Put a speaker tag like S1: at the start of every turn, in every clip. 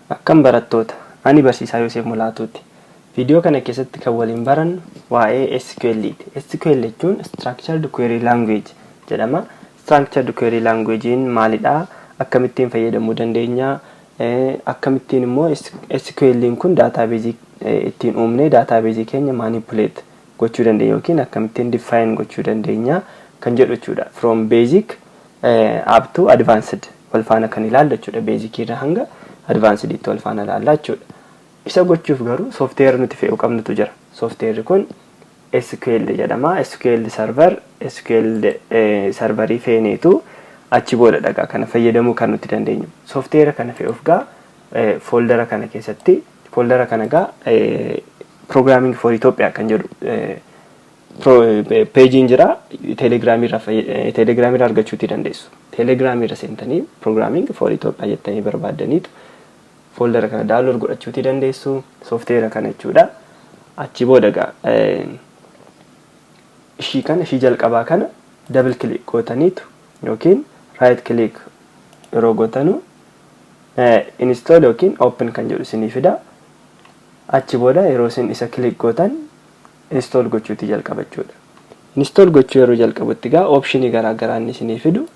S1: Akkam barattoota, ani barsiisaa Yooseef Mulaatuuti. Viidiyoo kana keessatti kan waliin barannu waa'ee SQL'ti. SQL jechuun Structured Query Language jedhama. Structured Query Language'n maalidha? Akkamittiin fayyadamuu dandeenya? Akkamittiin immoo SQL'n kun database ittiin uumnee database keenya manipulate gochuu dandeenya yookiin akkamittiin define gochuu dandeenya kan jedhu jechuudha. From basic up to advanced wal faana kan ilaallu jechuudha. Basic irraa hanga advanced itti wal faana ilaallaa jechuudha. Isa gochuuf garuu software nuti fe'uu qabnutu jira. Software kun SQL jedhama. SQL Server, SQL serverii feeneetu achi booda dhagaa kana fayyadamuu kan nuti dandeenyu. Software kana fe'uuf gaa foldera kana keessatti foldera kana gaa programming for Ethiopia kan jedhu page jira. Telegram irraa argachuuti dandeessu. Telegram irra seentanii programming for Ethiopia jettanii barbaadaniitu foldera kana download godhachuuti dandeessu. Software kana jechuudha. Achi booda gaa ishii jalqabaa kana double click gootaniitu yookiin right click yeroo gootanu install yookiin open kan jedhu isinii fida. Achi booda yeroo isin isa click gootan install gochuuti jalqaba jechuudha. Install gochuu yeroo jalqabutti gaa optionii garaa garaa isinii fidu.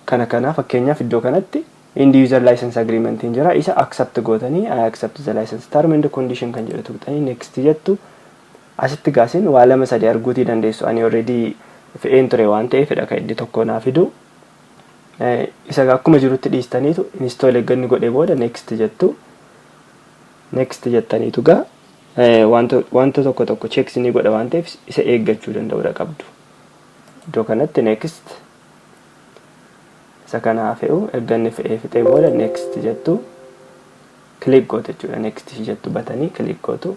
S1: Kana fakkeenyaaf iddoo kanatti end user license agreement jira. Isa accept gootanii I accept the license term and condition kan jedhu tuqxanii next jettu. Asitti gaasin waa lama sadii arguutii dandeessu. Ani already fe'een ture waan ta'eefidha kan inni tokko naa fidu. Isa akkuma jirutti dhiistaniitu install eegganni godhee booda next jettu. Next jettaniitu gaa wanta tokko checks ni godha waan ta'eef isa eeggachuu danda'uudha qabdu. Iddoo kanatti next isa kana fe'u eegganni fe'ee fixee booda next jettu click goote jechuudha. Next jettu batanii click gootu.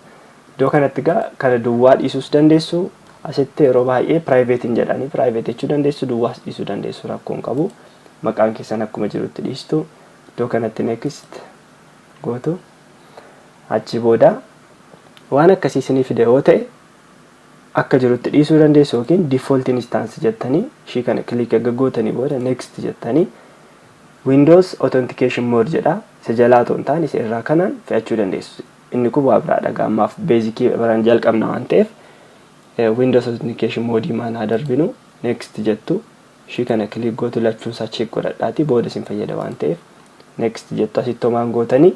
S1: Iddoo kanatti gaa kana duwwaa dhiisuus dandeessu. Asitti yeroo baay'ee private hin jedhanii private jechuu dandeessu, duwwaas dhiisuu dandeessu, rakkoon qabu. Maqaan keessan akkuma jirutti dhiistu. Iddoo kanatti next gootu. Achi booda waan akkasii isinii fide yoo ta'e akka jirutti dhiisuu dandeessu yookiin default instance jettanii ishii kana click gootanii booda next jettanii Windows authentication mode jedha. Isa jalaa toon ta'an isa irraa kanaan fe'achuu dandeessu. Inni kun waa biraadha gaammaaf basic baran jalqabna waan ta'eef Windows authentication mode maana darbinu next jettu ishii kana click gootu lachuun isaa check godhadhaati booda isin fayyada waan ta'eef next jettu asitti homaan gootanii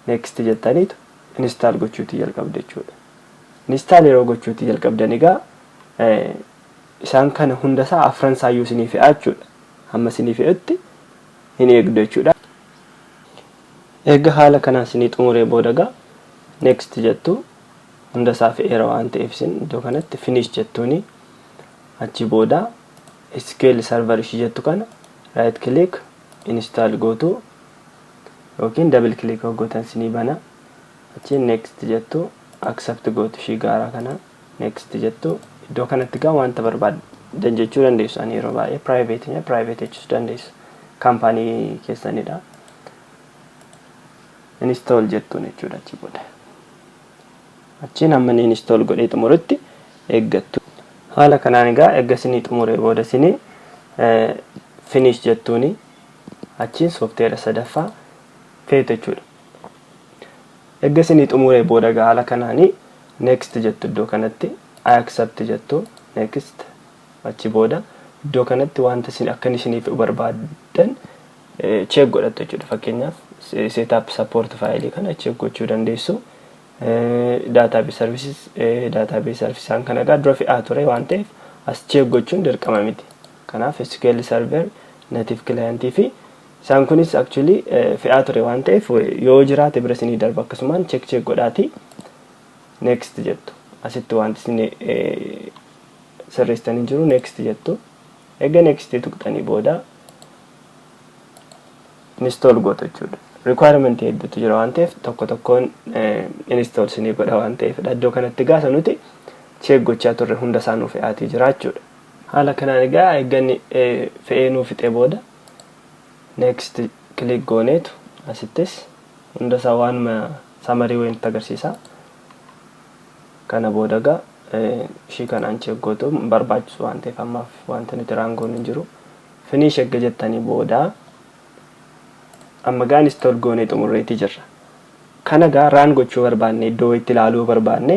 S1: next jettaniitu install gochuuti jalqabdu jechuudha. Install yeroo gochuuti jalqabdan egaa isaan kana hunda isaa afran saayyuu isinii fe'aa jechuudha. Hamma isinii fe'utti hin eegdu jechuudha. Egaa haala kanaan isinii xumuree booda gaa next jettu hunda isaa fe'eera waan ta'eef isin iddoo kanatti finish jettuuni. Achi booda SQL Server ishii jettu kana right click install gootu yookiin double click gootan isinii bana. Achi next jettu accept gootu ishii gaaraa kana next jettu iddoo kanatti gaa wanta barbaadan jechuu dandeessu. Ani yeroo baay'ee private jechuu dandeessu. Kaampaanii keessanidha. Install jettuun jechuudha achi booda. Achiin hamma inni install godhee xumurutti eeggattu. Haala kanaan egaa eegga isinii xumuree booda isinii finish jettuuni achiin software sadaffaa feetu jechuudha. Eegga isinii xumuree booda egaa haala kanaanii next jettu iddoo kanatti I accept jettu next achi booda iddoo kanatti wanta isin akka isiniif barbaadan check godhattu jechuudha. Fakkeenyaaf setup support file kana check gochuu dandeessu. Database services an kana dura fe'aa ture waan ta'eef as check gochuun dirqama miti. Kanaaf SQL Server native client fi isaan kunis actually fe'aa ture waan ta'eef yoo jiraate bira isinii darba akkasumaan check godhaati next jettu. Asitti wanti isin sirreessanii jiru next jettu. Egaa next tuqxanii booda install gootu jechuudha. Requirement hedduutu jira waan ta'eef tokkoon install isinii godha waan ta'eef iddoo kanatti gaasa nuti check gochaa turre hunda isaa nuuf fe'aatii jira jechuudha. Haala kanaan egaa eegganni fe'ee nuuf fixee booda next click gooneetu asittis hunda isaa waanuma summary wayinti agarsiisa. Kana booda egaa ishii kanaan check gootu barbaachisu waan ta'eef ammaaf wanta nuti raangoon hin jiru. Finish eegga jettanii booda amma gaa install goonee xumurreetii jirra. Kana gaa raan gochuu barbaanne iddoo itti ilaaluu barbaanne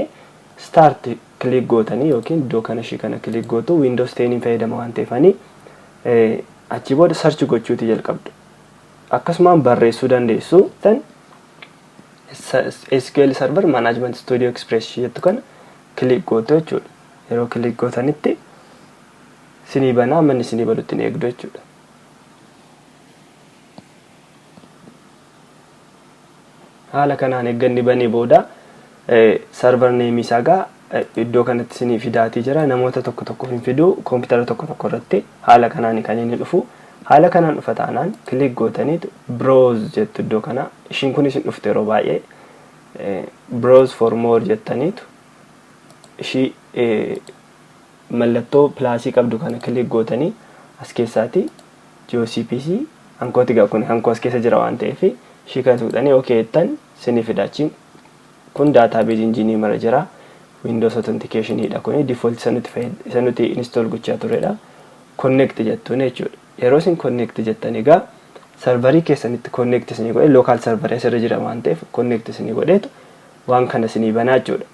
S1: start click gootanii yookiin iddoo kana ishii kana click gootu Windows 10 fayyadama waan ta'eefanii achi booda search gochuuti jalqabdu. Akkasumaan barreessuu dandeessu tan SQL Server Management Studio Express jettu kana click gootu jechuudha. Yeroo click gootanitti sinii banaa manni sinii badutti ni eegdu jechuudha. Haala kanaan eegganni banii booda server name isaa gaa iddoo kanatti sinii fidaatii jira. Namoota tokko tokko hin fidu koompitara tokko tokko irratti haala kanaan kan inni dhufu. Haala kanaan dhufa taanaan click gootaniitu browse jettu iddoo kana. Ishiin kunis hin dhufte yeroo baay'ee browse for more jettaniitu ishii mallattoo plaasii qabdu kana click gootanii as keessaati GOCPC hankooti gaa kun hankoo as keessa jira waan ta'eef ishii kana tuqxanii okay jettan sinii fidaachiin kun database engineer mara jira. Windows authentication hidha kuni default sanuti install gochaa turedha. Connect jettuun jechuudha. Yeroo isin connect jettan egaa serverii keessanitti connect isinii godhe local server asirra jira waan ta'eef connect isinii godheetu waan kana isinii banaa jechuudha.